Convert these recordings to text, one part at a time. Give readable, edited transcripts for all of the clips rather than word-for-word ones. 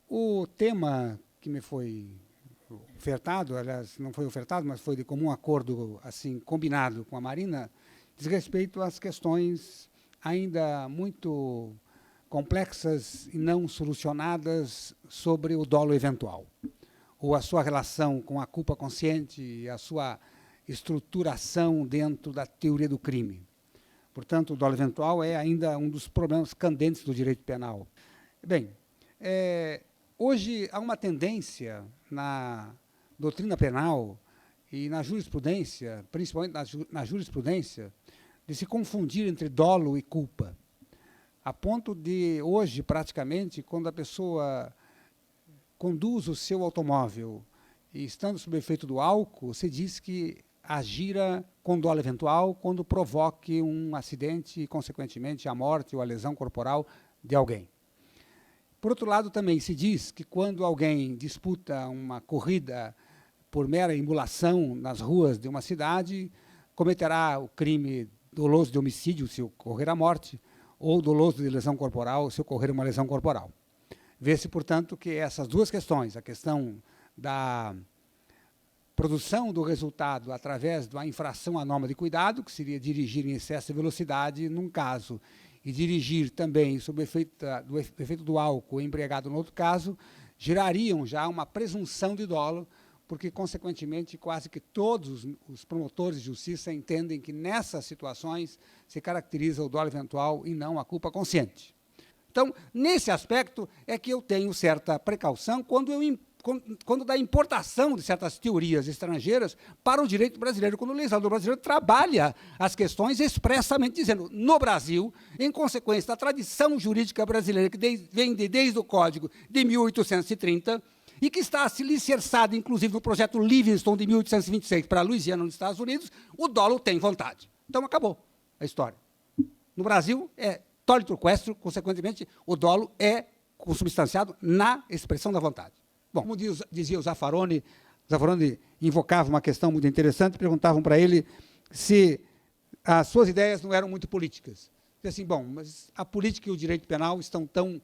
O tema que me foi ofertado, aliás, não foi ofertado, mas foi de comum acordo, assim, combinado com a Marina, diz respeito às questões ainda muito complexas e não solucionadas sobre o dolo eventual, ou a sua relação com a culpa consciente e a sua estruturação dentro da teoria do crime. Portanto, o dolo eventual é ainda um dos problemas candentes do direito penal. Bem, hoje há uma tendência na doutrina penal e na jurisprudência, principalmente na jurisprudência, de se confundir entre dolo e culpa. A ponto de, hoje, praticamente, quando a pessoa conduz o seu automóvel e estando sob o efeito do álcool, se diz que agira com dolo eventual quando provoque um acidente e, consequentemente, a morte ou a lesão corporal de alguém. Por outro lado, também se diz que quando alguém disputa uma corrida por mera emulação nas ruas de uma cidade, cometerá o crime doloso de homicídio, se ocorrer a morte, ou doloso de lesão corporal, se ocorrer uma lesão corporal. Vê-se, portanto, que essas duas questões, a questão da produção do resultado através de uma infração à norma de cuidado, que seria dirigir em excesso de velocidade num caso, e dirigir também sob o efeito do álcool embriagado no outro caso, gerariam já uma presunção de dolo, porque, consequentemente, quase que todos os promotores de justiça entendem que, nessas situações, se caracteriza o dolo eventual e não a culpa consciente. Então, nesse aspecto, é que eu tenho certa precaução quando da importação de certas teorias estrangeiras para o direito brasileiro, quando o legislador brasileiro trabalha as questões expressamente dizendo, no Brasil, em consequência da tradição jurídica brasileira, que vem desde o Código de 1830, e que está alicerçado, inclusive, no projeto Livingston de 1826 para a Louisiana, nos Estados Unidos, o dolo tem vontade. Então, acabou a história. No Brasil, é tole turquestro, consequentemente, o dolo é consubstanciado na expressão da vontade. Bom, como dizia o Zaffaroni invocava uma questão muito interessante, perguntavam para ele se as suas ideias não eram muito políticas. Dizia assim, bom, mas a política e o direito penal estão tão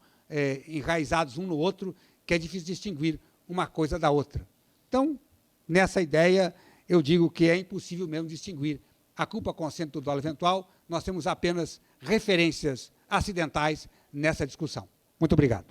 enraizados um no outro que é difícil distinguir uma coisa da outra. Então, nessa ideia, eu digo que é impossível mesmo distinguir a culpa consciente do dolo eventual, nós temos apenas referências acidentais nessa discussão. Muito obrigado.